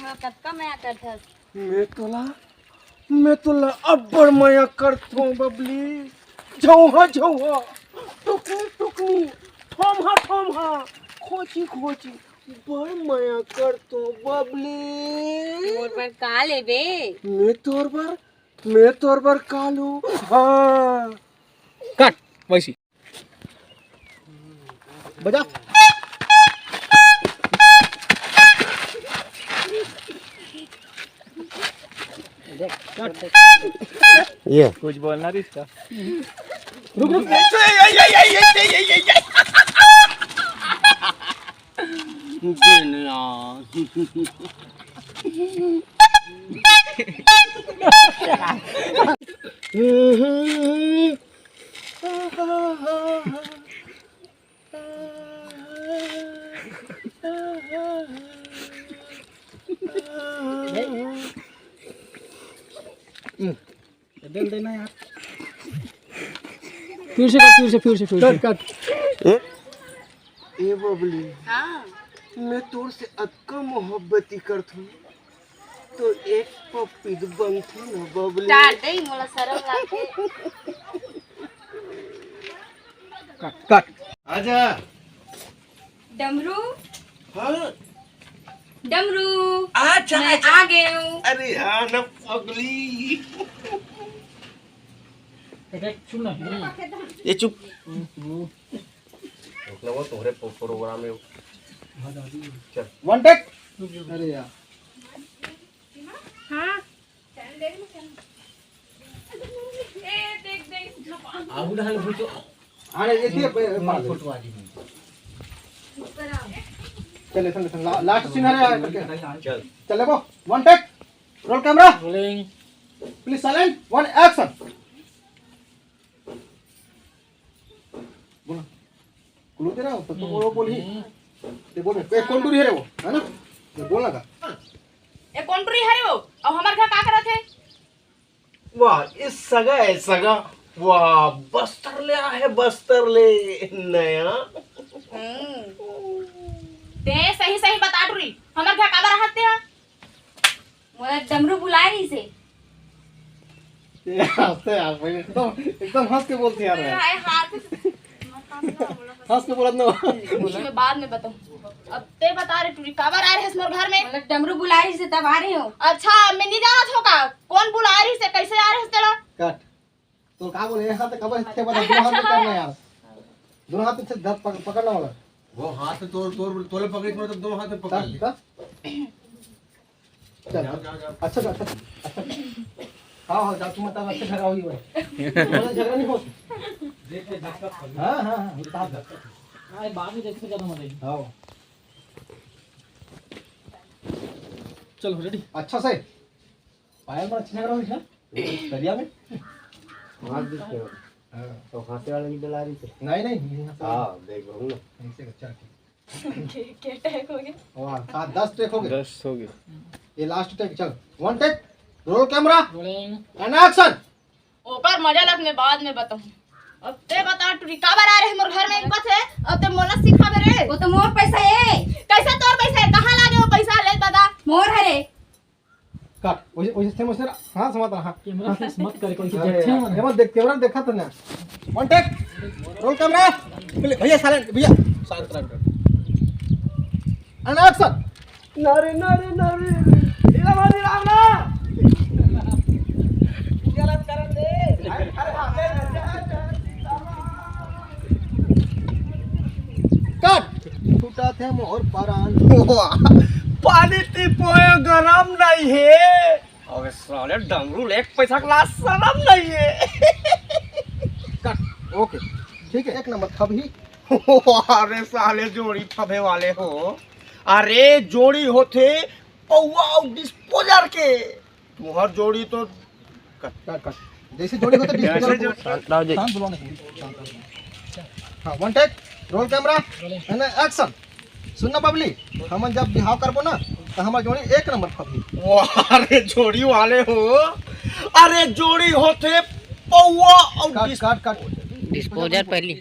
कतका माया करथस। मैं तोला अब्बड़ माया करथो बबली। झौहा झौहा टुकनी टुकनी थोमहा खोची खोची बड़ माया करथो बबली। मोर पर का लेबे? मैं तोर बर कालू। हाँ कट वैसी बजा। ये कुछ बोलना थी इसका। रुक रुक दे देना यार। फिर से कट। ए बबली, हाँ मैं तोर से अतका मोहब्बती करथूं तो एक पप्पी बनथू न बबली। डाल दे मोला शरम लागे। कट आजा। डमरू हाँ डमरू अच्छा मैं आ गई हूँ। अरे हाँ न पगली। सुन ना ये चुप वो तुम्हारे प्रोग्राम में चल वन टेक। अरे यार हाँ आगू डाल फोटो। अरे ये फोटो आ गई। चल लास्ट सीन है। चल चल देखो one take roll camera rolling. Please silent one action. बोला क्लू दे रहा हूँ तो वो बोल ही ये बोल ए कौन दूरी है रे वो है ना ये बोलना का ए कौन टुरी हरे हो और हमार घर का करत है? वाह इस सगा है सगा। वाह बस्तर ले है बस्तर ले नया। ते सही सही बता टुरी हमार घर का रहते हैं। मोला डमरू बुला रही से। हंसते यार भाई एकदम हंस के बोलते यार। हाय हाथ हंस के बोलत ना मैं बाद में बताऊं। अब ते बता रहे टुरी काबर आ रहे हैं मोर घर में? मतलब डमरू बुला रही से तब आ रही हो। अच्छा मैं नहीं जाना छोका कौन बुला रही से कैसे आ रहे हैं तेरा? कट तो का बोले एक हाथ कबर थे बता दो हाथ में करना यार। दोनों हाथ से धर पकड़ना वाला वो हाथ से तोले पकड़ी तो दोनों हाथ से पकड़ ले। चल अच्छा अच्छा हाँ जा तुम मतलब अच्छे ठहरा हुई है झगड़ा नहीं हो। हाँ बाद में देखते ज्यादा मजा हाँ चलो रेडी। अच्छा से पायल में अच्छा झगड़ा हुई ना दरिया में। हाथ दिखते हो तो हाथे वाले की डला रही थी। नहीं हाँ देख रहा हूँ ना ऐसे चल के टैग हो गया। वाह 10 टेक हो गए। 10 हो गए। ये लास्ट टेक चल one take roll camera rolling and action. ओकर मजा लग मैं बाद में बताऊं। अब ते बता टुरी काबर आ रहे हैं मोर घर में? बस है अब ते मोला सिखावे रे। वो तो मोर पैसा है। कैसा तोर पैसा है? कहां लागे वो पैसा ले बता। मोर है रे। कट वैसे थे मुझसे हां समझ रहा। कैमरा फेस मत करे कोई देखते हैं ये मत देख कैमरा देखा तो ना। वन टेक रोल कैमरा भैया साइलेंट भैया शांत रहो एंड एक्शन। नारे नारे नारे इला मारी राम ना गलत कर दे। कट छूटा थे मोर परान। पानी ती पोए गरम नहीं है। अबे साले डमरू एक पैसा क्लास शर्म नहीं है। कट ओके ठीक है एक नंबर थबही। अरे साले जोड़ी थबे वाले हो। अरे जोड़ी होते पौवा और डिस्पोजर के तुहर जोड़ी तो कट जैसे जोड़ी होते डिस्पोजर शांत बोलो हाँ one take roll camera and action. सुनना बबली हम जब बिहाव करबो ना तो हमार जोड़ी एक नंबर फबली। अरे जोड़ी वाले हो। अरे जोड़ी होते पौवा और डिस्पोजर पहली